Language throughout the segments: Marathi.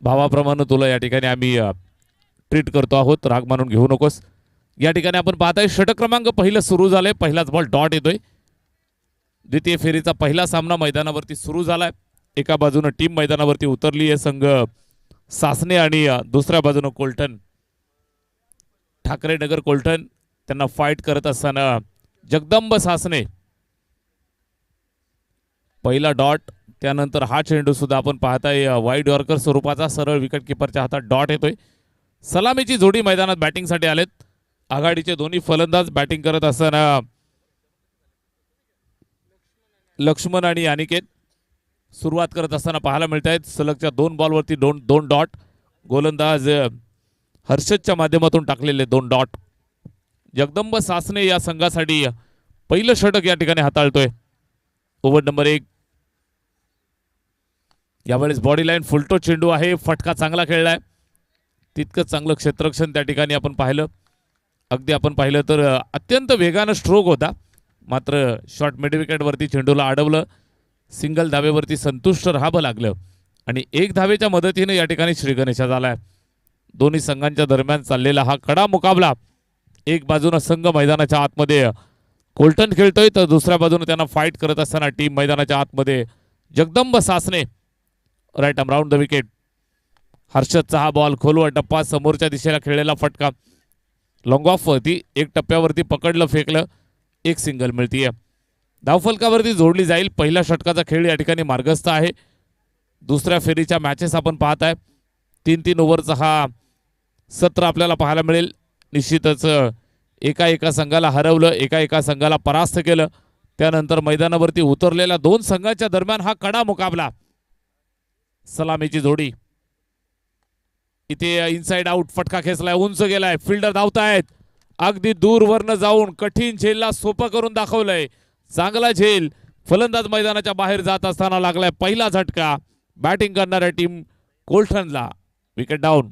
भावाप्रमाणे तुला या ठिकाणी आम्ही ट्रीट करतो आहोत, राग मानून घेऊ नकोस. या ठिकाणी आपण पाहताय षटक क्रमांक पहिलं सुरू झालंय. पहिलाच बॉल डॉट येतोय. द्वितीय फेरीचा पहिला सामना मैदानावरती सुरू झालाय. एका बाजूने टीम मैदानावरती उतरली आहे संघ सासने आणि दुसऱ्या बाजूने कोलटन ठाकरे नगर कोलटन. त्यांना फाईट करत असताना जगदंब सासने. पहिला डॉट, त्यानंतर हा चेंडू सुद्धा आपण पाहताय वाईड यॉर्कर स्वरूपाचा सरळ विकेट किपरच्या हातात डॉट येतोय. सलामीची जोडी मैदानात बॅटिंगसाठी आलेत. आघाडीचे दोन्ही फलंदाज बॅटिंग करत असताना लक्ष्मण आणि अनिकेत सुरुवात करत असताना पाहायला मिळत आहेत. सलगच्या 2 बॉलवरती दोन डॉट. गोलंदाज हर्षदच्या माध्यमातून टाकलेले 2 डॉट. जगदंब सासने या संघासाठी पहिलं षटक या ठिकाणी हाताळतोय. Over number 1. यावेळेस बॉडी लाईन फुलटो चेंडू आहे. फटका चांगला खेळलाय. तितकंच चांगलं क्षेत्ररक्षण त्या ठिकाणी आपण पाहिलं. अगदी आपण पाहिलं तर अत्यंत वेगानं स्ट्रोक होता, मात्र शॉर्ट मिड विकेटवरती चेंडूला अडवलं. सिंगल धावेवरती संतुष्ट राहावं लागलं आणि 1 धावेच्या मदतीने या ठिकाणी श्रीगणेशा झालाय. दोन्ही संघांच्या दरम्यान चाललेला हा कडा मुकाबला. एक बाजूने संघ मैदानाच्या आतमध्ये कोलटन खेळतोय, तर दुसऱ्या बाजूने त्यांना फाईट करत असताना टीम मैदानाच्या आतमध्ये Jagdamb Sasane. Right arm round the wicket. हर्षदचा हा बॉल खोलवर टप्पा, समोरच्या दिशेला खेळलेला फटका लॉंग ऑफ वरती 1 टप्प्यावरती पकडलं, फेकलं, 1 सिंगल मिळतीये. धावफलकावरती जोडली जाईल. पहिल्या षटकाचा खेळ या ठिकाणी मार्गस्थ आहे. दुसऱ्या फेरीच्या मॅचेस आपण पाहताय. 3-3 ओव्हरचा हा सत्र आपल्याला पाहायला मिळेल. निश्चितच एका संघाला हरवलं, एका संघाला परास्त केलं. त्यानंतर मैदानावरती उतरलेल्या 2 संघांच्या दरम्यान हा कडा मुकाबला. सलामीची जोडी. इथे इनसाइड आउट फटका खेचलाय, उंच गेलाय, फिल्डर धावतायत. अगदी दूरवरनं जाऊन कठीण झेलला सोपं करून दाखवलंय. चांगला झेल फलंदाज मैदानाच्या बाहेर जात असताना लागलाय. पहिला झटका बॅटिंग करणाऱ्या टीम कोलटनला. Wicket down.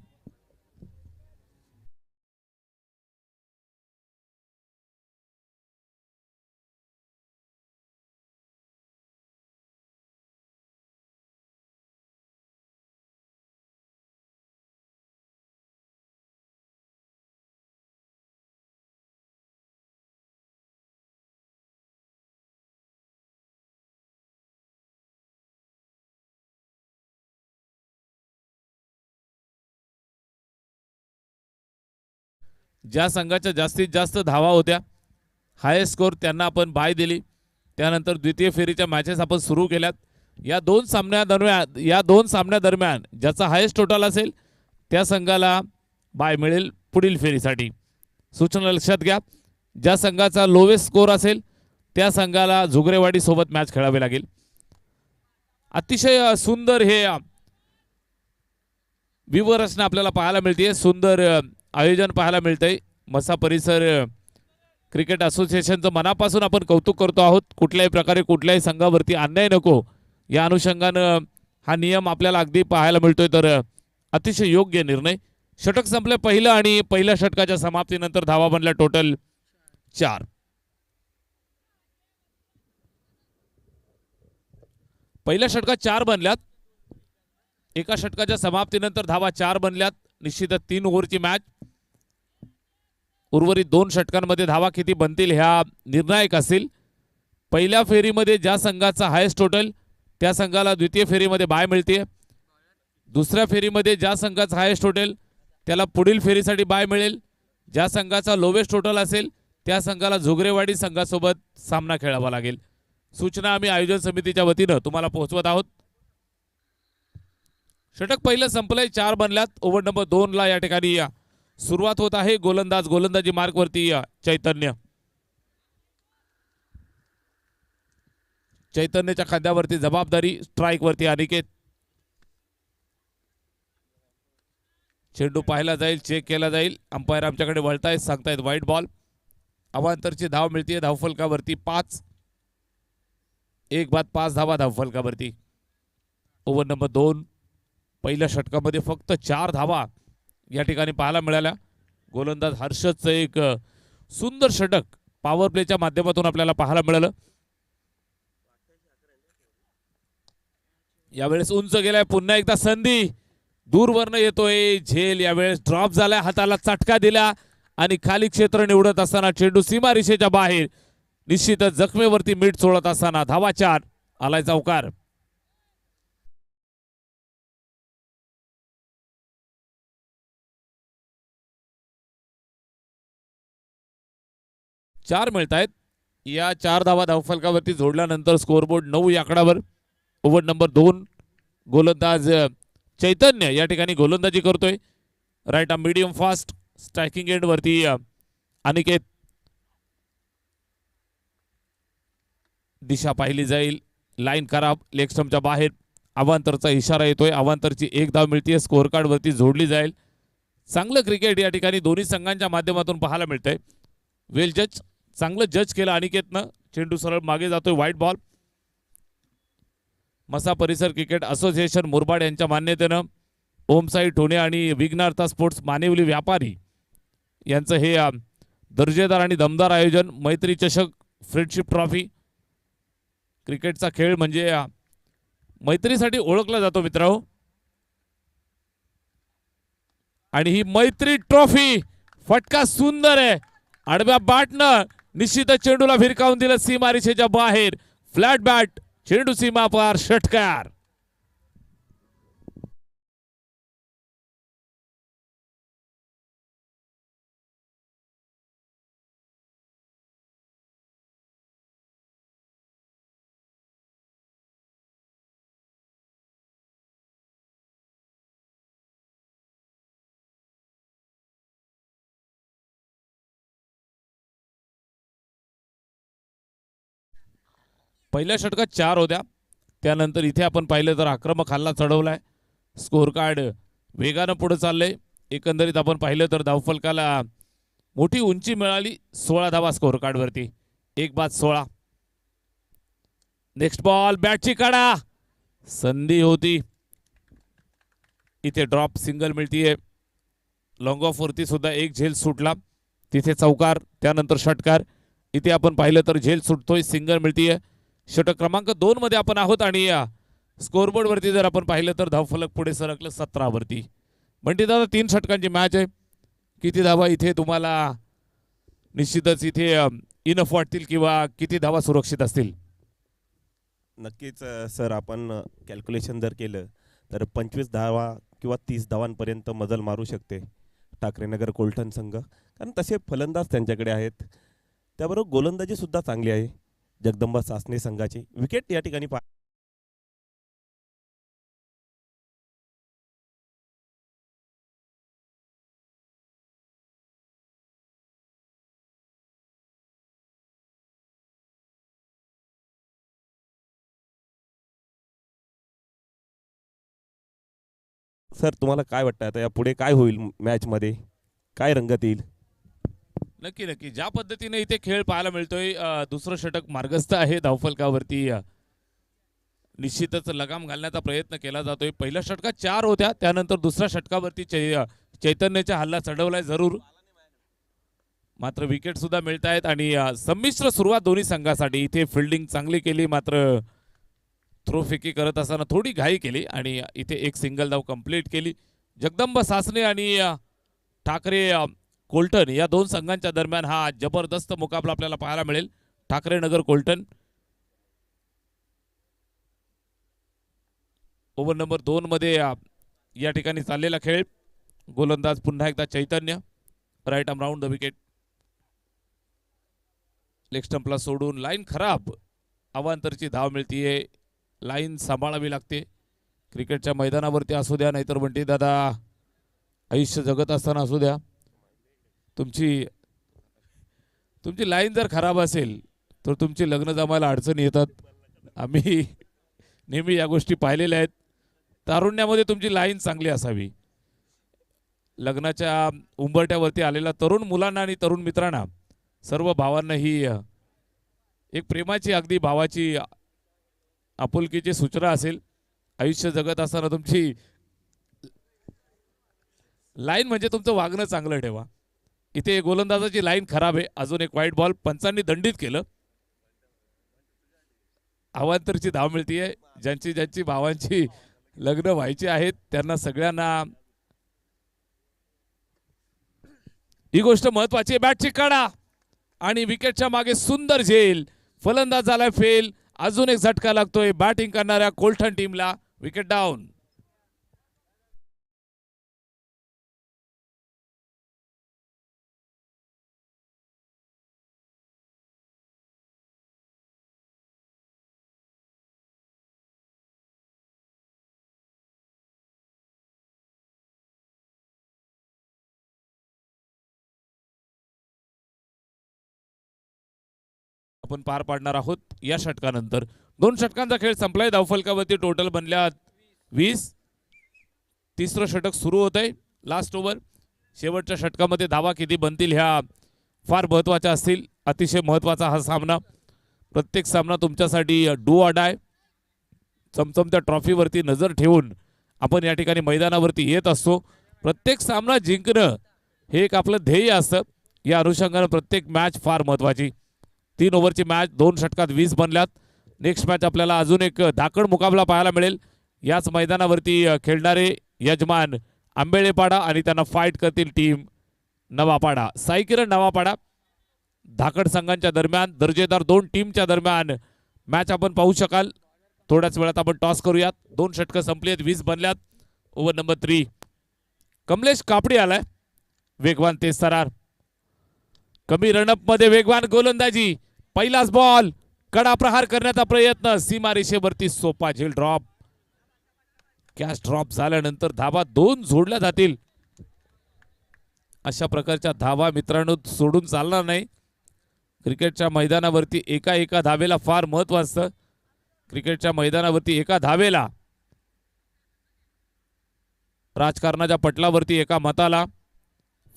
ज्या संघाच्या जास्तीत जास्त धावा होत्या, हायेस्ट स्कोर, त्यांना आपण बाय दिली. त्यानंतर द्वितीय फेरीच्या मॅचेस आपण सुरू केल्यात. या दोन सामन्यादरम्यान ज्याचा हायेस्ट टोटल असेल त्या संघाला बाय मिळेल पुढील फेरीसाठी. सूचना लक्षात घ्या. ज्या संघाचा लोवेस्ट स्कोर असेल त्या संघाला झुगरेवाडी सोबत मॅच खेळावी लागेल. अतिशय सुंदर हे व्यूव्हरसना आपल्याला पाहायला मिळते. सुंदर आयोजन पाहायला मिळतंय. मसा परिसर क्रिकेट असोसिएशनचं मनापासून आपण कौतुक करतो आहोत. कुठल्याही प्रकारे कुठल्याही संघावरती अन्याय नको या अनुषंगानं हा नियम आपल्याला अगदी पाहायला मिळतोय. तर अतिशय योग्य निर्णय. षटक संपले पहिलं आणि पहिल्या षटकाच्या समाप्तीनंतर धावा बनल्या टोटल 4. पहिल्या षटकात 4 बनल्यात. एका षटकाच्या समाप्तीनंतर धावा 4 बनल्यात. निश्चितच 3 ओव्हरची मॅच. उर्वरित 2 षटकांमध्ये धावा किती बनतील ह्या निर्णायक असतील. पहिल्या फेरीमध्ये ज्या संघाचा हायेस्ट टोटल त्या संघाला द्वितीय फेरीमध्ये बाय मिळते. दुसऱ्या फेरीमध्ये ज्या संघाचा हायेस्ट टोटल त्याला पुढील फेरीसाठी बाय मिळेल. ज्या संघाचा लोवेस्ट टोटल असेल त्या संघाला झुगरेवाडी संघासोबत सामना खेळावा लागेल. सूचना आम्ही आयोजन समितीच्या वतीनं तुम्हाला पोहोचवत आहोत. षटक पहिलं संपलंय. 4 बनल्यात. ओव्हर नंबर 2 ला या ठिकाणी सुरुवात होत आहे. गोलंदाजी मार्क वरती चैतन्यच्या खांद्यावरती जबाबदारी. स्ट्राईक वरती अनिकेत. चेंडू पाहिला जाईल, चेक केला जाईल. अंपायर आमच्याकडे वळतायत, सांगतायत वाईट बॉल. अवांतरची धाव मिळते धावफलकावरती 5. 1 बाद 5 धावा धावफलकावरती. Over number 2. पहिल्या षटकामध्ये फक्त 4 धावा या ठिकाणी पाहायला मिळाल्या. गोलंदाज हर्षदचं एक सुंदर षटक पॉवर प्लेच्या माध्यमातून आपल्याला पाहायला मिळालं. यावेळेस उंच गेलाय. पुन्हा एकदा संधी दूरवरनं येतोय झेल, यावेळेस ड्रॉप झालाय, हाताला चटका दिला आणि खाली क्षेत्र निवडत असताना चेंडू सीमा रेषेच्या बाहेर. निश्चितच जखमेवरती मीठ चोळत असताना धावा 4, आलाय चौकार. चार मिळत आहेत. या 4 धावा धावफलकावरती जोडल्यानंतर स्कोरबोर्ड 9 या आकडावर. ओव्हर नंबर 2 गोलंदाज चैतन्य या ठिकाणी गोलंदाजी करतोय. Right arm medium fast striking end वरती अनिकेत. दिशा पाहिली जाईल, लाईन खराब, लेग स्टंपच्या बाहेर. अवांतरचा इशारा येतोय, अवांतरची 1 धाव मिळते, स्कोर कार्ड वरती जोडली जाईल. चांगलं क्रिकेट या ठिकाणी दोन्ही संघांच्या माध्यमातून पाहायला मिळतंय. वेल जज, चांगलं जज केलं अनिकेतनं. चेंडू सरळ मागे जातोय, व्हाईट बॉल. मसा परिसर क्रिकेट असोसिएशन मुरबाड यांच्या मान्यतेनं ओमसाई ठोणे आणि विघ्नार्था स्पोर्ट्स मानिवली व्यापारी यांचं हे दर्जेदार आणि दमदार आयोजन. मैत्री चषक फ्रेंडशिप ट्रॉफी. क्रिकेटचा खेळ म्हणजे मैत्रीसाठी ओळखला जातो मित्रांनो. आणि ही मैत्री ट्रॉफी, फटका सुंदर आहे, आडव्या बॅटनं निश्चितच चेंडूला भिरकावून दिलं सीमारेषेच्या बाहेर. फ्लॅट बॅट, चेंडू सीमा पार, षटकार. पहिल्या षटकात 4 होत्या, त्यानंतर इथे आपण पाहिलं तर आक्रमक हल्ला चढवलाय. स्कोर कार्ड वेगानं पुढे चाललंय. एकंदरीत आपण पाहिलं तर धावफलकाला मोठी उंची मिळाली. 16 धावा स्कोर कार्ड वरती, 1-16. नेक्स्ट बॉल, बॅटची काढा, संधी होती. इथे ड्रॉप सिंगल मिळतीये. लॉंग ऑफ वरती सुद्धा एक झेल सुटला, तिथे चौकार, त्यानंतर षटकार. इथे आपण पाहिलं तर झेल सुटतोय, सिंगल मिळतीये. षटक क्रमांक 2 मध्ये आपण आहोत आणि स्कोरबोर्ड वरती जर आपण पाहिलं तर धावफलक पुढे सरकलं 17 वरती. म्हणजे दादा 3 षटकांची मॅच आहे. किती धावा इथे तुम्हाला निश्चितच इथे इनफ वाटतील किंवा किती धावा सुरक्षित असतील? नक्कीच सर, आपण कॅल्क्युलेशन जर केलं तर 25 धावा किंवा 30 धावांपर्यंत मजल मारू शकते ठाकरेनगर कोलठण संघ, कारण तसे फलंदाज त्यांच्याकडे आहेत. त्याबरोबर गोलंदाजी सुद्धा चांगली आहे जगदंबा सासने संघाची. विकेट या ठिकाणी सर, तुम्हाला काय वाटतं आता या पुढे काय होईल मॅचमध्ये, काय रंगत येईल? नक्की नक्की, ज्या पद्धतीने इथे खेळ पाहायला मिळतोय, दुसरं षटक मार्गस्थ आहे धावफलकावरती. निश्चितच लगाम घालण्याचा प्रयत्न केला जातोय. पहिल्या षटकात 4 होत्या, त्यानंतर दुसऱ्या षटकावरती चैतन्याचा हल्ला चढवलाय जरूर, मात्र विकेट सुद्धा मिळत आहेत. आणि संमिश्र सुरुवात दोन्ही संघासाठी. इथे फिल्डिंग चांगली केली, मात्र थ्रो फेकी करत असताना थोडी घाई केली आणि इथे एक सिंगल धाव कंप्लीट केली. जगदंबा सासने आणि ठाकरे कोलटन या 2 संघांच्या दरम्यान हा जबरदस्त मुकाबला आपल्याला पाहायला मिळेल. ठाकरे नगर कोलटन. ओव्हर नंबर 2 मध्ये या ठिकाणी चाललेला खेळ. गोलंदाज पुन्हा एकदा Chaitanya. Right arm round the wicket. Leg स्टंपला सोडून लाईन खराब. अवांतरची धाव मिळतीये. लाईन सांभाळावी लागते. क्रिकेटच्या मैदानावरती असू द्या, नाहीतर बंटी दादा आयुष्य जगत असताना असू द्या, तुमची लाईन जर खराब असेल तर तुमची लग्न जमायला अडचणी येतात. आम्ही नेहमी या गोष्टी पाहिलेल्या आहेत. तारुण्यामध्ये तुमची लाईन चांगली असावी. लग्नाच्या उंबरठ्यावरती आलेल्या तरुण मुलांना आणि तरुण मित्रांना, सर्व भावांना ही एक प्रेमाची, अगदी भावाची, आपुलकीची सूचना असेल. आयुष्य जगत असताना तुमची लाईन म्हणजे तुमचं वागणं चांगलं ठेवा. इथे गोलंदाजाची लाईन खराब आहे. अजून एक वाईट बॉल, पंचांनी दंडित केलं. अवांतरची धाव मिळतीये. ज्यांची भावांची लग्न व्हायचे आहेत त्यांना सगळ्यांना ही गोष्ट महत्वाची आहे. बॅटची कडा आणि विकेटच्या मागे सुंदर झेल. फलंदाज झालाय फेल. अजून एक झटका लागतोय बॅटिंग करणाऱ्या कोल्ठन टीमला. Wicket down. आपण पार पाडणार आहोत या षटकानंतर. 2 षटकांचा खेळ संपलाय. धावफलकावरती टोटल बनल्या 20. तिसरं षटक सुरू होत आहे. Last over. शेवटच्या षटकामध्ये धावा किती बनतील ह्या फार महत्त्वाच्या असतील. अतिशय महत्त्वाचा हा सामना. प्रत्येक सामना तुमच्यासाठी डू ऑर डाय. चमचमत्या ट्रॉफीवरती नजर ठेवून आपण या ठिकाणी मैदानावरती येत असतो. प्रत्येक सामना जिंकणं हे एक आपलं ध्येय असतं. या अनुषंगाने प्रत्येक मॅच फार महत्त्वाची. 3 ओव्हरची मॅच 2 षटकात 20 बनल्यात. नेक्स्ट मॅच आपल्याला अजून एक धाकड मुकाबला पाहायला मिळेल. याच मैदानावरती खेळणारे यजमान आंबेळेपाडा आणि त्यांना फाईट करतील टीम नवापाडा. साईकिरण नवापाडा. धाकड संघांच्या दरम्यान दर्जेदार 2 टीमच्या दरम्यान मॅच आपण पाहू शकाल. थोड्याच वेळात आपण टॉस करूयात. 2 षटकं संपली आहेत. 20 बनल्यात. Over number 3. कमलेश कापडी आलाय. वेगवान तेज सरार. कमी रनअप मध्ये वेगवान गोलंदाजी. पहिलाच बॉल. कडा प्रहार करण्याचा प्रयत्न. सीमा रेषेवरती सोपा झेल ड्रॉप. कॅच ड्रॉप झाल्यानंतर धावा 2 जोडल्या जातील. अशा प्रकारच्या धावा मित्रांनो सोडून चालणार नाही. क्रिकेटच्या मैदानावरती एका धावेला फार महत्त्व असतं. क्रिकेटच्या मैदानावरती एका धावेला, राजकारणाच्या पटलावरती एका मताला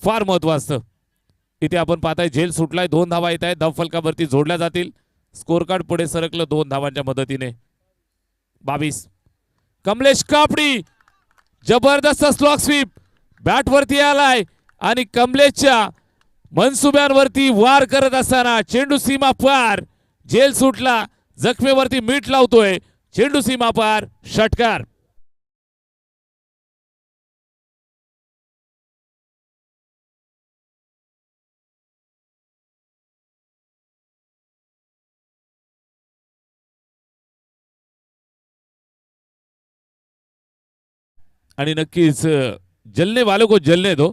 फार महत्त्व असतं. इथे आपण पाहताय झेल सुटलाय. 2 धावा येत आहेत. धावफलकावरती जोडल्या जातील. स्कोर कार्ड पुढे सरकलं 2 धावांच्या मदतीने. 22. कमलेश कापडी जबरदस्त स्लॉग स्वीप. बॅट वरती आलाय आणि कमलेशच्या मनसुब्यांवरती वार करत असताना चेंडू सीमा पार. झेल सुटला. जखमेवरती मीठ लावतोय. चेंडू सीमा पार. षटकार. आणि नक्कीच जलने वालो को जलने दो.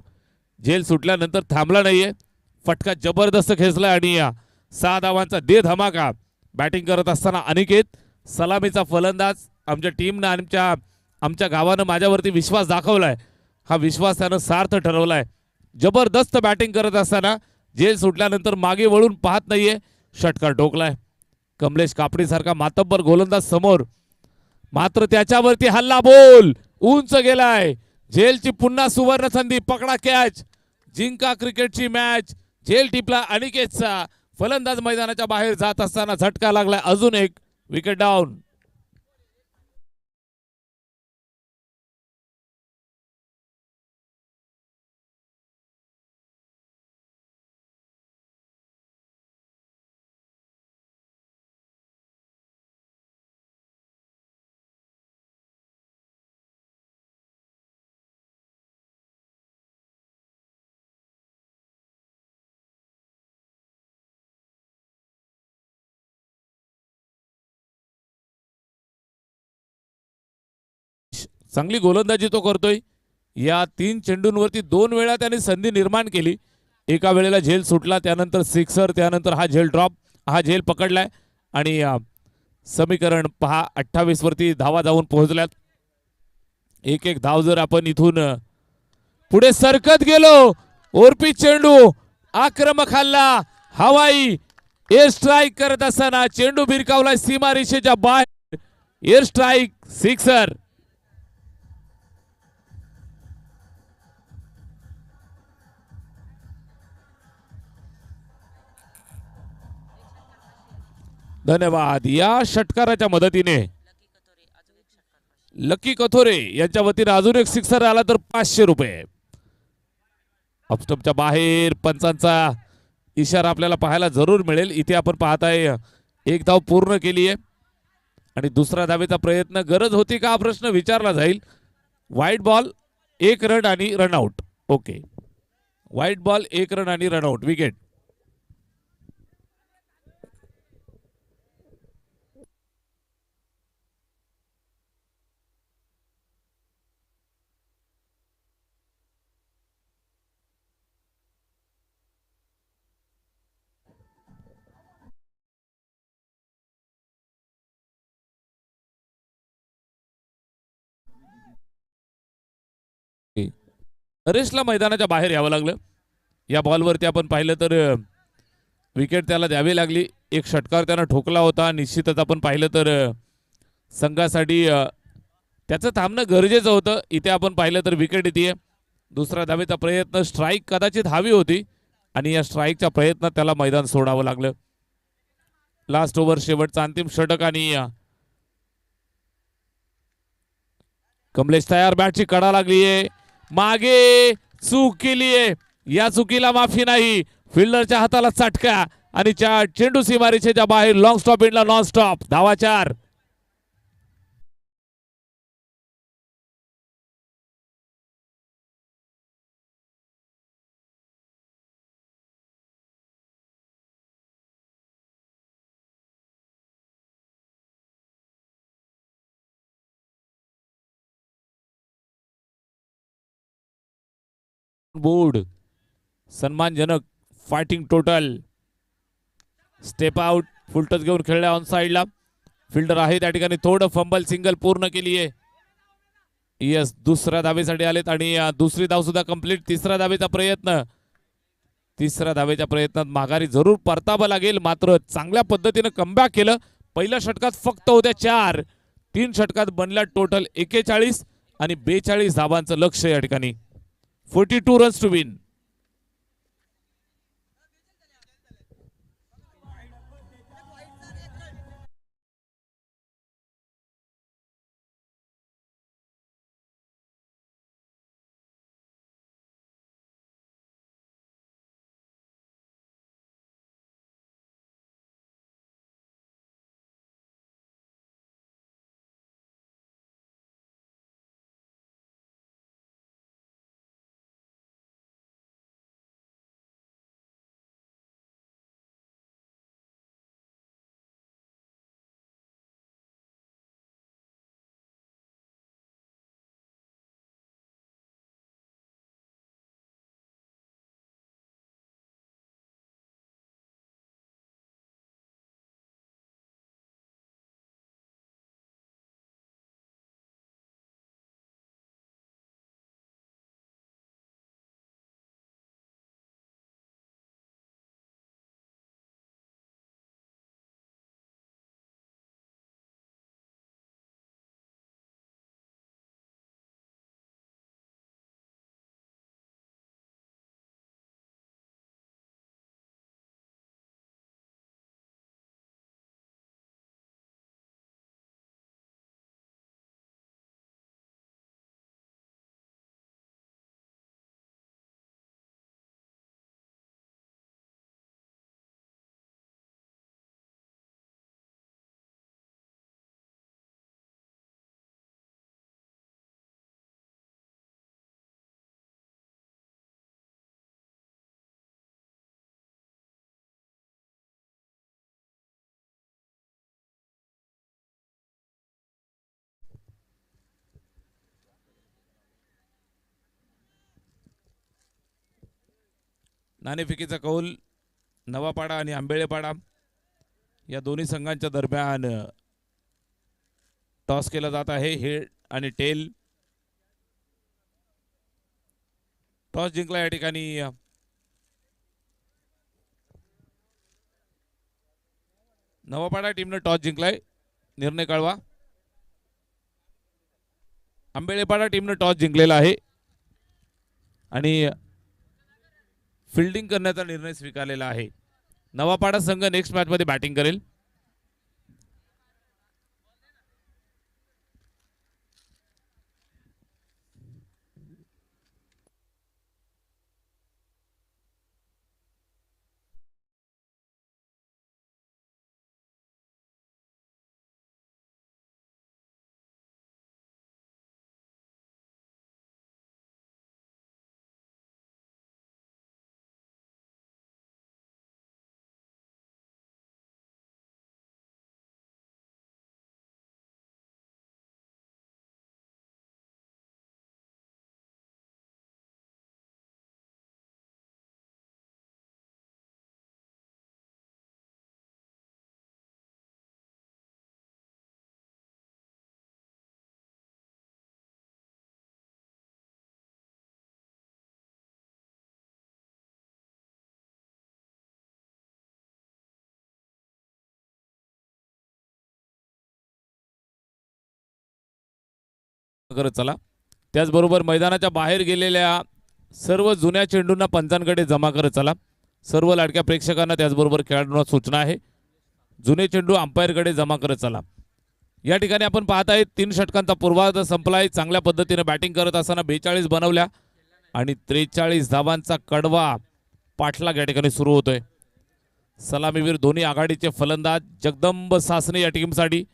झेल सुटल्यानंतर थांबला नाहीये. फटका जबरदस्त खेचला आणि 6 धावांचा दे धमाका. बॅटिंग करत असताना अनिकेत सलामीचा फलंदाज. आमच्या टीमनं आमच्या गावानं माझ्यावरती विश्वास दाखवलाय. हा विश्वास त्यानं सार्थ ठरवलाय. जबरदस्त बॅटिंग करत असताना झेल सुटल्यानंतर मागे वळून पाहत नाहीये. षटकार टोकलाय. कमलेश कापडी सारखा मातब्बर गोलंदाज समोर, मात्र त्याच्यावरती हल्ला बोल उंच गेलाय. झेलची पुन्हा सुवर्ण संधी. पकडा कॅच. जिंका क्रिकेटची मॅच. झेल टिपला अनिकेतचा. फलंदाज मैदानाच्या बाहेर जात असताना झटका लागलाय. अजून एक. Wicket down. चांगली गोलंदाजी तो करतोय. या 3 चेंडूंवरती 2 वेळा त्याने संधी निर्माण केली. एका वेळेला झेल सुटला, त्यानंतर सिक्सर, त्यानंतर हा झेल ड्रॉप. हा झेल पकडलाय आणि समीकरण पहा 28 वरती धावा जाऊन पोहोचल्यात. एक धाव जर आपण इथून पुढे सरकत गेलो. ओरपी चेंडू आक्रमक हल्ला. हवाई एअर स्ट्राईक करत असताना चेंडू भिरकावलाय सीमा रेषेच्या बाहेर. Air strike. सिक्सर. धन्यवाद. या षटकाराच्या मदतीने लकी कथोरे यांच्या वतीने अजून एक सिक्सर आला तर 500 रुपये. ऑफस्टंपच्या बाहेर पंचांचा इशारा आपल्याला पाहायला जरूर मिळेल. इथे आपण पाहताय 1 धाव पूर्ण केली आहे आणि दुसरा धावेचा प्रयत्न गरज होती का हा प्रश्न विचारला जाईल. वाईट बॉल 1 रन आणि रनआउट. ओके, वाईट बॉल 1 रन आणि रनआउट, विकेट. नरेशला मैदानाच्या बाहेर यावं लागलं. या बॉलवरती आपण पाहिलं तर विकेट त्याला द्यावी लागली. एक षटकार त्यानं ठोकला होता. निश्चितच आपण पाहिलं तर संघासाठी त्याचं थांबणं गरजेचं होतं. इथे आपण पाहिलं तर विकेट येते. दुसरा धावेचा प्रयत्न, स्ट्राईक कदाचित हवी होती आणि या स्ट्राईकच्या प्रयत्नात त्याला मैदान सोडावं लागलं. लास्ट ओव्हर, शेवटचा अंतिम षटक आणि कमलेश तयार. बॅटची कडा लागलीये, मागे चूक केलीये, या चुकीला माफी नाही. फिल्डरच्या हाताला चटका आणि चेंडू सीमारेषेच्या बाहेर. लॉंग स्टॉप इंडला नॉन स्टॉप. धावा 4. बोर्ड सन्मानजनक fighting total. Step out, full toss घेऊन खेळल्या ऑन साइडला. फिल्डर आहे त्या ठिकाणी. थोडं फंबल, सिंगल पूर्ण केली आहे. यस, दुसऱ्या धावेसाठी आलेत आणि दुसरी धाव सुद्धा कंप्लीट. तिसऱ्या धावेचा प्रयत्न, तिसऱ्या धावेच्या प्रयत्नात माघारी जरूर परतावं लागेल, मात्र चांगल्या पद्धतीनं कमबॅक केलं. पहिल्या षटकात फक्त होत्या 4, 3 षटकात बनल्या टोटल 41 आणि 42 धावांचं लक्ष या ठिकाणी. 42 रन्स टू विन. नाणेफेकीचा कौल नवापाडा आणि आंबेळेपाडा या दोन्ही संघांच्या दरम्यान टॉस केला जात आहे. हेड आणि टेल. टॉस जिंकला या ठिकाणी नवापाडा टीमने टॉस जिंकलाय. निर्णय कळवा. आंबेळेपाडा टीमने टॉस जिंकलेला आहे आणि फिल्डिंग करण्याचा निर्णय स्वीकारलेला आहे. नवापाडा संघ नेक्स्ट मॅच मध्ये बॅटिंग करेल. करत चला. त्याचबरोबर मैदानाच्या बाहेर गेलेल्या सर्व जुन्या चेंडूंना पंचांकडे जमा करत चला. सर्व लाडक्या प्रेक्षकांना त्याचबरोबर खेळाडूंना सूचना आहे, जुने चेंडू अंपायरकडे जमा करत चला. या ठिकाणी आपण पाहत आहे 3 षटकांचा पूर्वार्ध संपलाय. चांगल्या पद्धतीने बॅटिंग करत असताना 42 बनवल्या आणि 43 धावांचा कडवा पाठलाग या ठिकाणी सुरू होतोय. सलामीवीर दोन्ही आघाडीचे फलंदाज जगदंब सासने या टीमसाठी.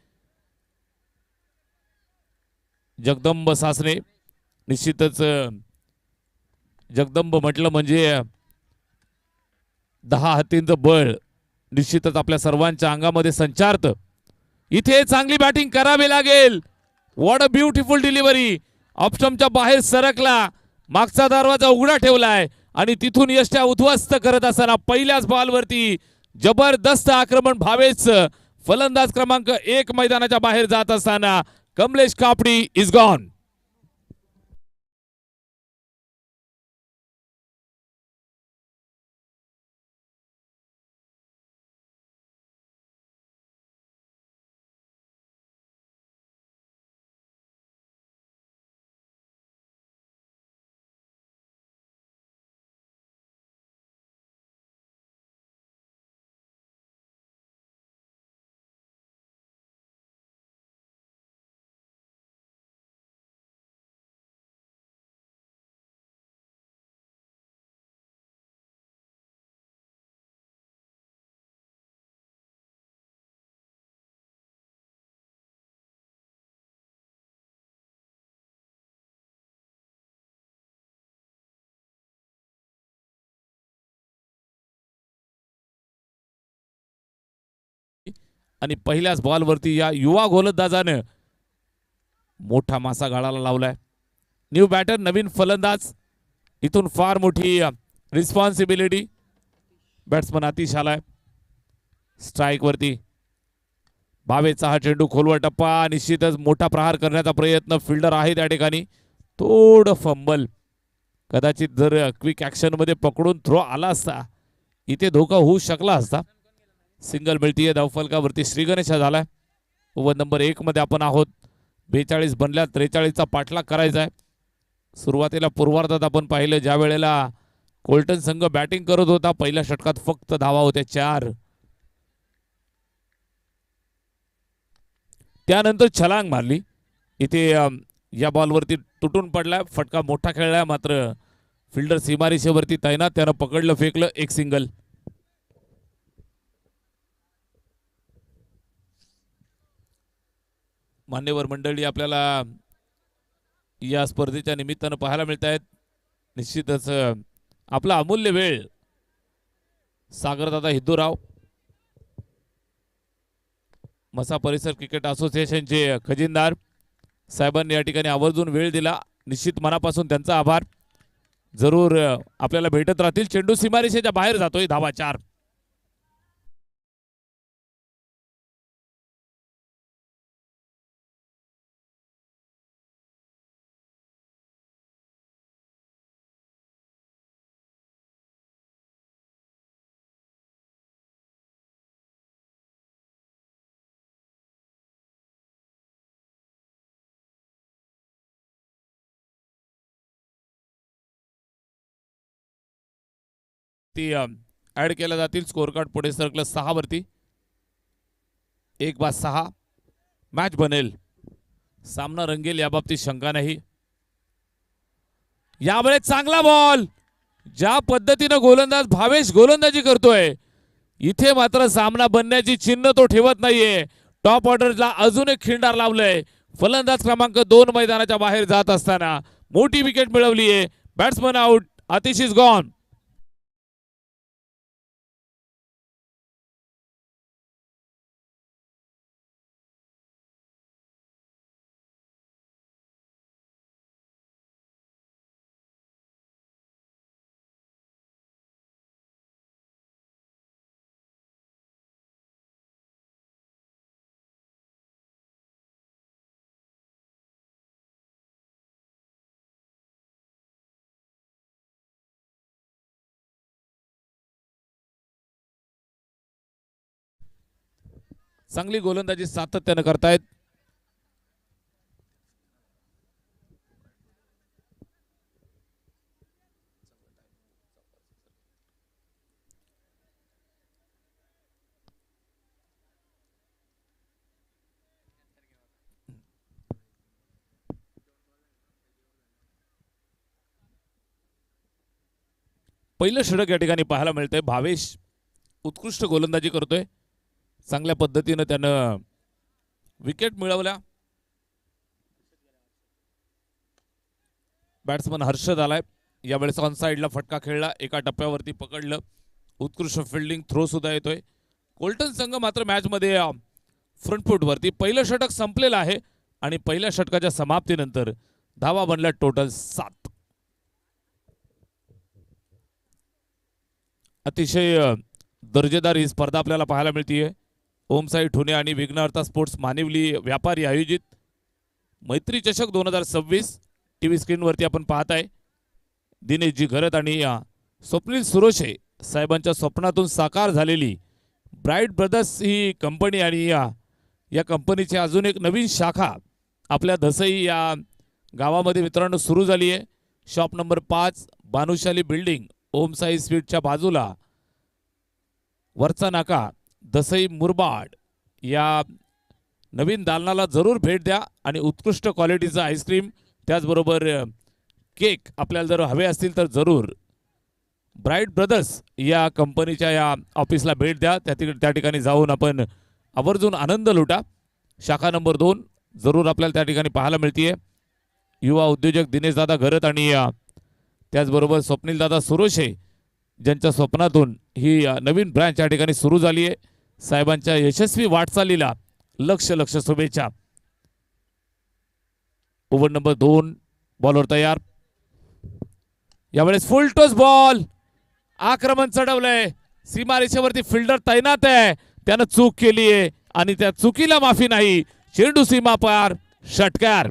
जगदंब सासने निश्चितच जगदंब म्हटलं म्हणजे 10 हत्तींचं बळ निश्चितच आपल्या सर्वांच्या अंगामध्ये संचारतं. इथे चांगली बॅटिंग करावी लागेल. What a beautiful delivery. ऑप्शनच्या बाहेर सरकला, मागचा दरवाजा उघडा ठेवलाय आणि तिथून यष्ट्या उद्ध्वस्त करत असताना पहिल्याच बॉलवरती जबरदस्त आक्रमण. भावेश फलंदाज क्रमांक 1 मैदानाच्या बाहेर जात असताना कमलेश कापडी इज गॉन. आणि पहिल्याच बॉलवरती या युवा गोलंदाजानं मोठा मासा गाळाला लावलाय. न्यू बॅटर, नवीन फलंदाज, इथून फार मोठी रिस्पॉन्सिबिलिटी. बॅट्समन अतिश आलाय स्ट्राईक वरती. भावेचा हा चेंडू खोलवर टप्पा, निश्चितच मोठा प्रहार करण्याचा प्रयत्न. फिल्डर आहे त्या ठिकाणी, थोडं फंबल. कदाचित जर क्विक ऍक्शन मध्ये पकडून थ्रो आला असता इथे धोका होऊ शकला असता. सिंगल मिळतीये धावफलकावरती. श्रीगणेश झालाय. ओव्हर नंबर 1 मध्ये आपण आहोत. 42 बनल्या, 43चा पाठलाग करायचा आहे. सुरुवातीला पूर्वार्धात आपण पाहिलं ज्या वेळेला कोल्टन संघ बॅटिंग करत होता, पहिल्या षटकात फक्त धावा होत्या 4. त्यानंतर छलांग मारली. इथे या बॉलवरती तुटून पडलाय. फटका मोठा खेळलाय, मात्र फिल्डर सीमारेषेवरती तैनात. त्यानं पकडलं, फेकलं, एक सिंगल. मान्यवर मंडळी आपल्याला या स्पर्धेच्या निमित्तानं पाहायला मिळत आहेत. निश्चितच आपला अमूल्य वेळ सागरदादा हिंदूराव, मसा परिसर क्रिकेट असोसिएशनचे खजिनदार साहेबांनी या ठिकाणी आवर्जून वेळ दिला. निश्चित मनापासून त्यांचा आभार. जरूर आपल्याला भेटत राहतील. चेंडू सीमारेषेच्या बाहेर जातोय. धावा 4. ती ऍड केल्या जातील. स्कोर कार्ड पुढे सरकलं 6 वरती. 1/6 मॅच बनेल. सामना रंगेल याबाबतीत शंका नाही. यावेळेस चांगला बॉल. ज्या पद्धतीनं गोलंदाज भावेश गोलंदाजी करतोय, इथे मात्र सामना बनण्याची चिन्ह तो ठेवत नाहीये. टॉप ऑर्डरला अजून एक खिंडार लावलंय. फलंदाज क्रमांक 2 मैदानाच्या बाहेर जात असताना मोठी विकेट मिळवलीये. Batsman out. Atish is gone. चांगली गोलंदाजी सातत्यानं करतायत. पहिलं षटक या ठिकाणी पाहायला मिळतंय. भावेश उत्कृष्ट गोलंदाजी करतोय. चांगल्या पद्धतीनं त्यानं विकेट मिळवल्या. बॅट्समन हर्षद आलाय. यावेळेस ऑन साईडला फटका खेळला, एका टप्प्यावरती पकडलं. उत्कृष्ट फिल्डिंग थ्रो सुद्धा येतोय. कोल्टन संघ मात्र मॅचमध्ये फ्रंट फूटवरती. पहिलं षटक संपलेलं आहे आणि पहिल्या षटकाच्या समाप्तीनंतर धावा बनल्या टोटल 7. अतिशय दर्जेदार ही स्पर्धा आपल्याला पाहायला मिळतीये. ओमसाई ठुणे आणि विघ्नहर्ता स्पोर्ट्स मानिवली व्यापारी आयोजित मैत्री चषक 2026 टीव्ही स्क्रीनवरती आपण पाहत आहे. दिनेशजी घरत आणि स्वप्नील सुरोशे साहेबांच्या स्वप्नातून साकार झालेली ब्राईट ब्रदर्स ही कंपनी आणि या कंपनीची अजून एक नवीन शाखा आपल्या धसई या गावामध्ये मित्रांनो सुरू झाली आहे. Shop number 5 Bhanushali building Omsai स्वीटच्या बाजूला वरचा नाका धसई मुरबाड या नवीन दालनाला जरूर भेट द्या आणि उत्कृष्ट क्वालिटीचा आईस्क्रीम त्याचबरोबर केक आपल्याला जर हवे असतील तर जरूर ब्राईट ब्रदर्स या कंपनीच्या या ऑफिसला भेट द्या. त्या ठिकाणी जाऊन आपण आवर्जून आनंद लुटा. शाखा नंबर 2 जरूर आपल्याला त्या ठिकाणी पाहायला मिळतीये. युवा उद्योजक दिनेशदादा घरत आणि त्याचबरोबर स्वप्नीलदादा सुरोशे ज्यांच्या स्वप्नातून ही नवीन ब्रँच या ठिकाणी सुरू झाली आहे. साहेबांच्या यशस्वी वाटचालीला लक्ष शुभेच्छा. ओव्हर नंबर 2 बॉलवर तयार. यावेळेस फुल टॉस बॉल. आक्रमण चढवलंय. सीमारेषेवरती फिल्डर तैनात आहे. त्यानं चूक केली आहे आणि त्या चुकीला माफी नाही. चेंडू सीमा पार. षटकार.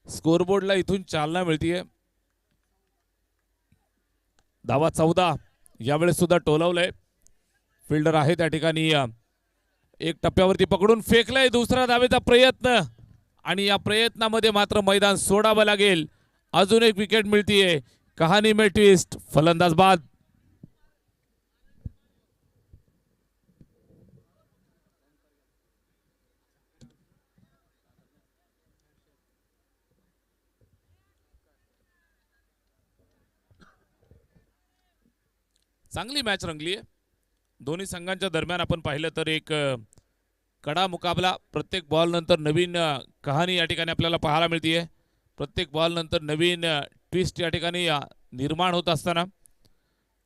स्कोरबोर्डला इथून चालना मिळतीये. धावा 14. यावेळेस सुद्धा टोलवलंय. फिल्डर आहे त्या ठिकाणी. एक टप्प्यावरती पकडून फेकलंय. दुसरा धावेचा प्रयत्न आणि या प्रयत्नामध्ये मात्र मैदान सोडावं लागेल. अजून एक विकेट मिळतीये. कहाणी में ट्विस्ट. फलंदाज बाद. चांगली मॅच रंगली आहे. दोन्ही संघांच्या दरम्यान आपण पाहिलं तर एक कडा मुकाबला. प्रत्येक बॉल नंतर नवीन कहाणी या ठिकाणी आपल्याला पाहायला मिळतीये. प्रत्येक बॉल नंतर नवीन ट्विस्ट या ठिकाणी निर्माण होत असताना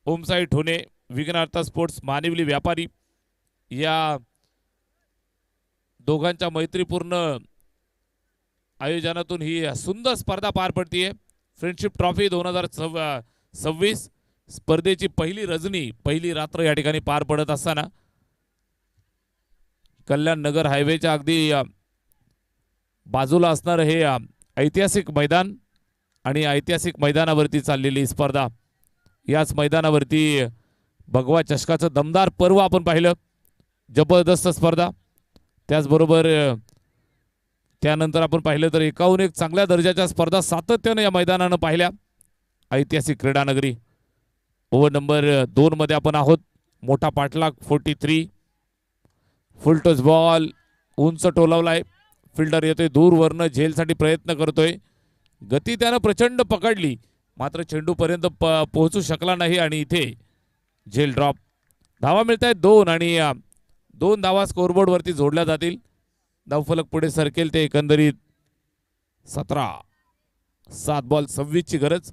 ओमसाई ठोणे विघ्नहर्ता स्पोर्ट्स मानिवली व्यापारी या दोघांच्या मैत्रीपूर्ण आयोजनातून ही सुंदर स्पर्धा पार पडतीये. फ्रेंडशिप ट्रॉफी 2026 स्पर्धेची पहिली रजनी पहिली रात्र या ठिकाणी पार पडत असताना कल्याण नगर हायवेच्या अगदी बाजूला असणार हे ऐतिहासिक मैदान आणि ऐतिहासिक मैदानावरती चाललेली स्पर्धा. याच मैदानावरती भगवा चषकाचं दमदार पर्व आपण पाहिलं. जबरदस्त स्पर्धा. त्याचबरोबर त्यानंतर आपण पाहिलं तर एकाहून एक चांगल्या दर्जाच्या स्पर्धा सातत्यानं या मैदानानं पाहिल्या. ऐतिहासिक क्रीडानगरी. ओव्हर नंबर 2 मध्ये आपण आहोत. मोठा पाठलाग 43. फुल टॉस बॉल. उंच टोलावलाय. फिल्डर येतोय दूर वरनं झेलसाठी प्रयत्न करतोय. गती त्यानं प्रचंड पकडली मात्र चेंडूपर्यंत पोहोचू शकला नाही आणि इथे झेल ड्रॉप. धावा मिळत आहेत 2 आणि 2 धावा स्कोरबोर्डवरती जोडल्या जातील. धावफलक पुढे सरकेल ते एकंदरीत 17. 7 बॉल 26 ची गरज.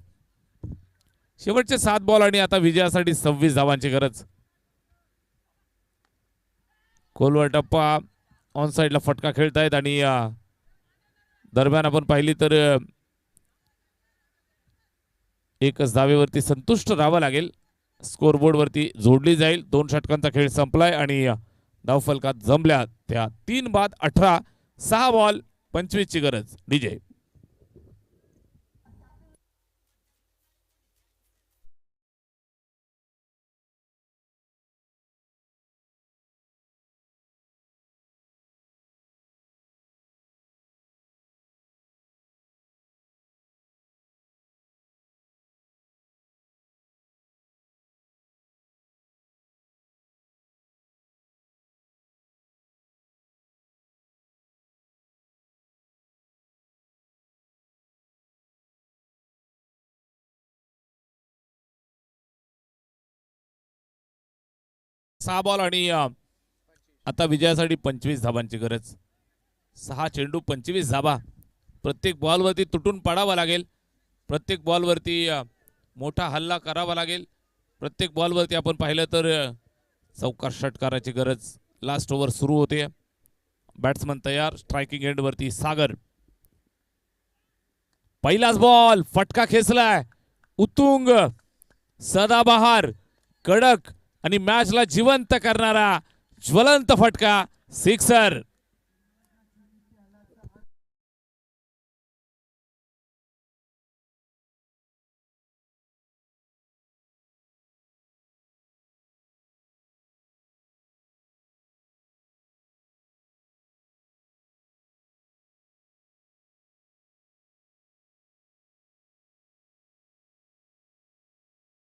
शेवटचे 7 बॉल आणि आता विजयासाठी 26 धावांची गरज. खोलवर टप्पा. ऑन साईडला फटका खेळतायत आणि दरम्यान आपण पाहिली तर एकच धावेवरती संतुष्ट राहावं लागेल. स्कोरबोर्डवरती जोडली जाईल. 2 षटकांचा खेळ संपलाय आणि धावफलकात जमल्या त्या 3 बाद 18. 6 बॉल 25 ची गरज. डीजे 6 बॉल आणि आता विजयासाठी 25 धाबांची गरज. 6 चेंडू 25 धाबा. प्रत्येक बॉलवरती तुटून पडावा लागेल. प्रत्येक बॉलवरती मोठा हल्ला करावा लागेल. प्रत्येक बॉलवरती आपण पाहिलं तर चौकार षटकाराची गरज. लास्ट ओव्हर सुरू होते. बॅट्समन तयार. स्ट्रायकिंग एंड वरती सागर. पहिलाच बॉल फटका खेचलाय. उत्तुंग, सदाबहार, कडक आणि मॅचला जिवंत करणारा ज्वलंत फटका. सिक्सर.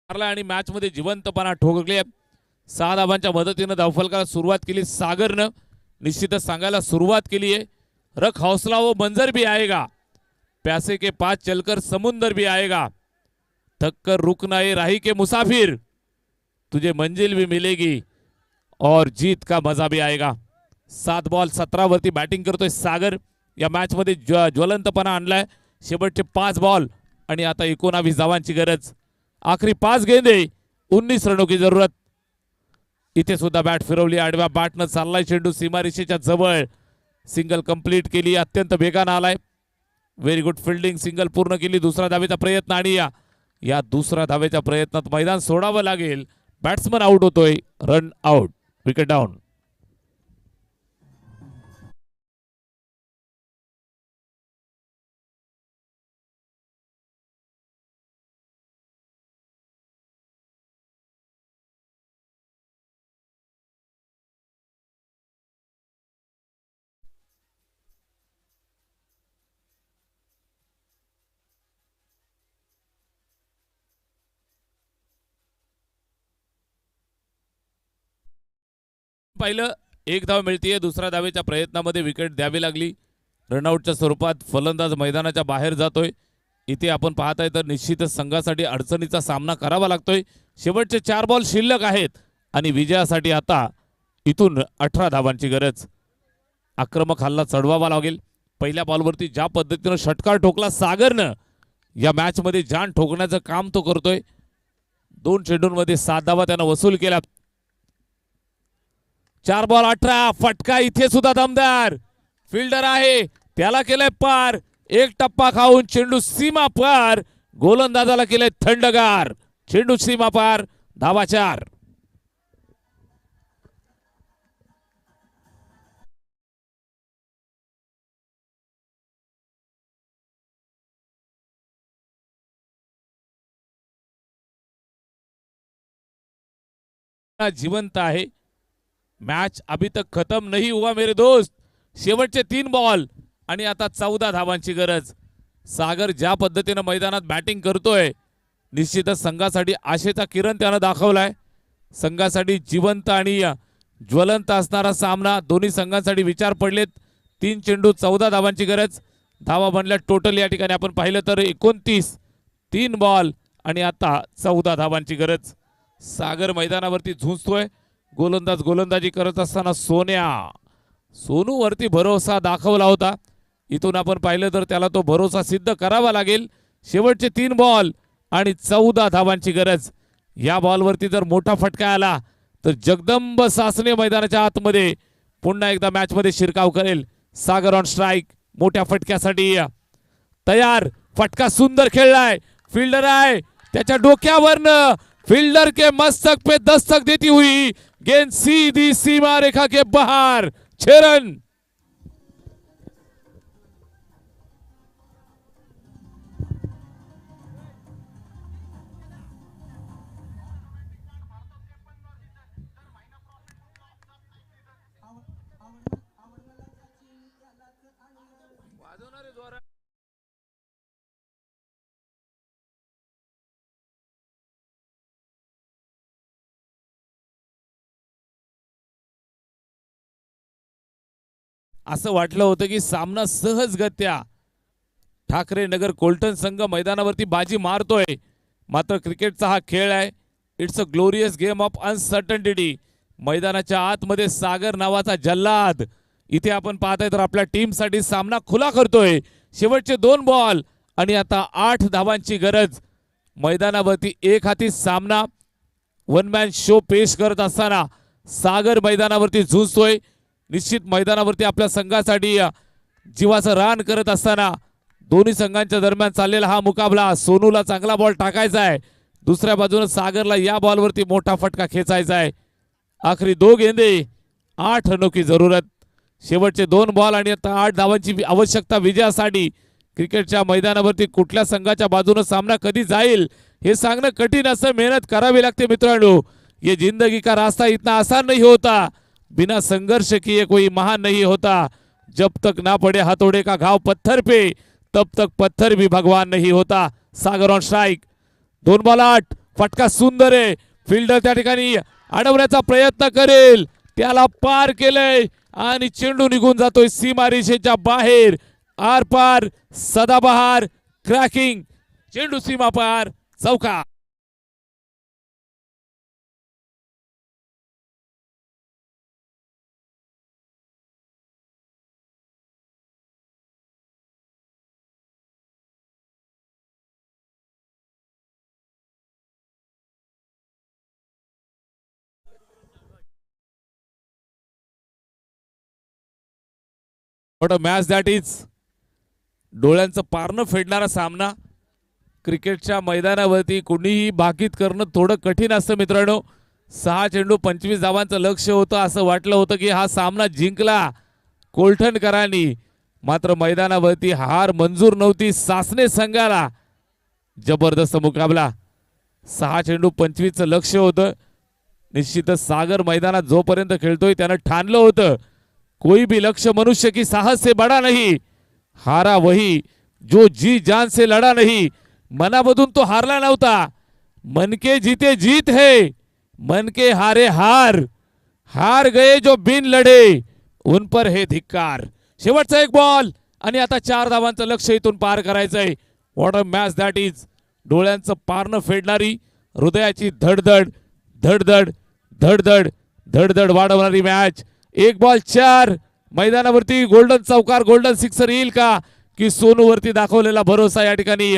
आणि मॅच मध्ये जिवंतपणा ठोकले. 6 धाबांच्या मदतीनं धावफलकाला सुरुवात केली सागरनं. निश्चितच सांगायला सुरुवात केली आहे. रख हौसला वो मंजर भी आएगा, प्यासे के पास चलकर समुंदर भी आएगा, थक कर रुकना ये राही के मुसाफिर, तुझे मंजिल भी मिलेगी और जीत का मजा भी आएगा. 7 बॉल 17 वरती बॅटिंग करतोय सागर. या मॅच मध्ये ज्वलंतपणा आणलाय. शेवटचे 5 बॉल आणि आता 19 धावांची गरज. आखरी 5 गेंदे 19 रनों की जरूरत. इथे सुद्धा बॅट फिरवली. आडव्या बॅटनं चाललाय चेंडू सीमारेषेच्या जवळ. सिंगल कंप्लीट केली. अत्यंत वेगानं आलाय. Very good fielding. सिंगल पूर्ण केली. दुसरा धावेचा प्रयत्न आणि या दुसऱ्या धावेच्या प्रयत्नात मैदान सोडावं लागेल. बॅट्समन आउट होतोय. Run out. Wicket down. पाहिलं 1 धाव मिळतीये. दुसऱ्या धावेच्या प्रयत्नामध्ये विकेट द्यावी लागली. रनआउटच्या स्वरूपात फलंदाज मैदानाच्या बाहेर जातोय. इथे आपण पाहताय तर निश्चितच संघासाठी अडचणीचा सामना करावा लागतोय. शेवटचे 4 बॉल शिल्लक आहेत आणि विजयासाठी आता इथून 18 धावांची गरज. आक्रमक हल्ला चढवावा लागेल. पहिल्या बॉलवरती ज्या पद्धतीनं षटकार ठोकला सागरनं, या मॅच मध्ये जान ठोकण्याचं काम तो करतोय. 2 चेंडूंमध्ये 7 धावा त्यानं वसूल केल्या. 4 बॉल 18. फटका इथे सुद्धा दमदार. फिल्डर आहे त्याला केलंय पार. एक टप्पा खाऊन चेंडू सीमा पार. गोलंदाजाला केलंय थंडगार. चेंडू सीमा पार. धावा 4. जिवंत आहे. मॅच अभी तक खत्म नहीं हुआ मेरे दोस्त. शेवटचे 3 बॉल आणि आता 14 धावांची गरज. सागर ज्या पद्धतीनं मैदानात बॅटिंग करतोय, निश्चितच संघासाठी आशेचा किरण त्यानं दाखवलाय. संघासाठी जिवंत आणि ज्वलंत असणारा सामना. दोन्ही संघांसाठी विचार पडलेत. 3 चेंडू 14 धावांची गरज. धावा बनल्या टोटल या ठिकाणी आपण पाहिलं तर 29. 3 बॉल आणि आता 14 धावांची गरज. सागर मैदानावरती झुंजतोय. गोलंदाज गोलंदाजी करत असताना सोनू वरती भरोसा दाखवला होता. इथून आपण पाहिलं तर त्याला तो भरोसा सिद्ध करावा लागेल. शेवटचे 3 बॉल आणि 14 धावांची गरज. या बॉलवरती जर मोठा फटका आला तर जगदंब सासने मैदानाच्या आतमध्ये पुन्हा एकदा मॅच मध्ये शिरकाव करेल. सागर ऑन स्ट्राइक. मोठ्या फटक्यासाठी तयार. फटका सुंदर खेळलाय. फिल्डर आहे त्याच्या डोक्यावरनं. फील्डर के मस्तक पे दस्तक देती हुई गेंद सीधी सीमा रेखा के बाहर. 6 रन. असं वाटलं होतं की सामना सहजगत्या ठाकरे नगर कोल्टन संघ मैदानावरती बाजी मारतोय. मात्र क्रिकेटचा हा खेळ आहे. It's a glorious game of uncertainty. मैदानाच्या आतमध्ये सागर नावाचा जल्लाद इथे आपण पाहताय तर आपल्या टीमसाठी सामना खुला करतोय. शेवटचे 2 बॉल आणि आता 8 धावांची गरज. मैदानावरती एक हाती सामना वन मॅन शो पेश करत असताना सागर मैदानावरती झुंजतोय. निश्चित मैदानावरती आपल्या संघासाठी जीवाचं रान करत असताना दोन्ही संघांच्या दरम्यान चाललेला हा मुकाबला. सोनूला चांगला बॉल टाकायचा आहे, दुसऱ्या बाजूने सागरला या बॉलवरती मोठा फटका खेचायचा आहे. आखरी 2 गेंदे 8 रनों की जरूरत. शेवटचे 2 बॉल आणि आता 8 धावांची आवश्यकता विजयासाठी. क्रिकेटच्या मैदानावरती कुठल्या संघाच्या बाजूने सामना कधी जाईल हे सांगणं कठीण असं. मेहनत करावी लागते मित्रांनो. ये जिंदगी का रास्ता इतना आसान नहीं होता, बिना संघर्ष किए कोई महान नहीं होता. जब तक ना पड़े हथौड़े का घाव पत्थर पे तब तक पत्थर भी भगवान नहीं होता. सागर ऑन स्ट्राइक. 2 बॉल 8. फटका सुंदर आहे. फिल्डर त्या ठिकाणी अडवण्याचा प्रयत्न करेल, त्याला पार केलंय आणि चेंडू निघून जातोय सीमा रेषेच्या बाहेर. आर पार सदाबहार क्रॅकिंग. चेंडू सीमा पार चौका. What a match that is. डोळ्यांचं पारणं फेडणारा सामना. क्रिकेटच्या मैदानावरती कुणीही भाकीत करणं थोडं कठीण असतं मित्रांनो. 6 चेंडू 25 धावांचं लक्ष होतं. असं वाटलं होतं की हा सामना जिंकला कोलठणकरांनी, मात्र मैदानावरती हार मंजूर नव्हती सासने संघाला. जबरदस्त मुकाबला. 6 चेंडू 25चं लक्ष होतं. निश्चितच सागर मैदानात जोपर्यंत खेळतोय त्यानं ठाणलं होतं कोई भी लक्ष्य मनुष्य की साहस से बड़ा नहीं, हारा वही जो जी जान से लढा नहीं. मनामधून तो हारला नव्हता. मन के जीते जीत है, मन के हारे हार. हार गए जो बिन लढे उन पर है धिक्कार. शेवटचा 1 बॉल आणि आता 4 धावांचं लक्ष इथून पार करायचंय. What a match that is. डोळ्यांचं पारणं फेडणारी, हृदयाची धडधड धडधड धडधड धडधड वाढवणारी मॅच. 1 बॉल 4. मैदानावरती गोल्डन चौकार, गोल्डन सिक्सर येईल का की सोनूवरती दाखवलेला भरोसा या ठिकाणी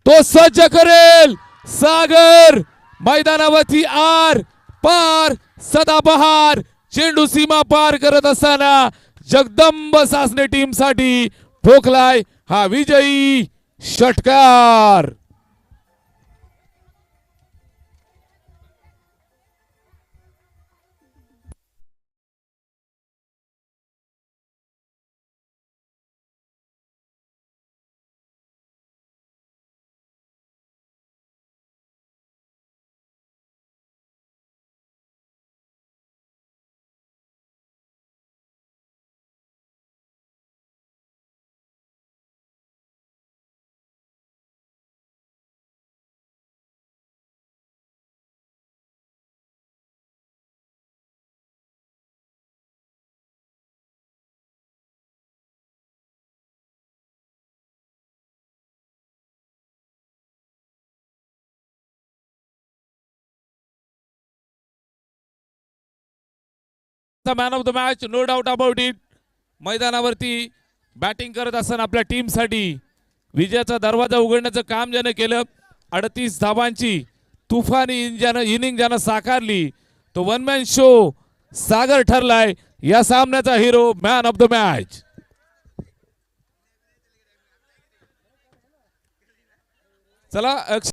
तो सज्ज करेल. सागर मैदानावरती आर पार सदाबहार. चेंडू सीमा पार करत असताना जगदंब सासने टीम साठी ठोकलाय हा विजयी षटकार. Man of the match, no doubt about it. मैदानावरती बॅटिंग करत असताना आपल्या टीमसाठी विजयाचा दरवाजा उघडण्याचं काम ज्यानं केलं, 38 धावांची तुफानी इनिंग ज्यानं साकारली, तो वन मॅन शो सागर ठरलाय या सामन्याचा hero, man of the match. चला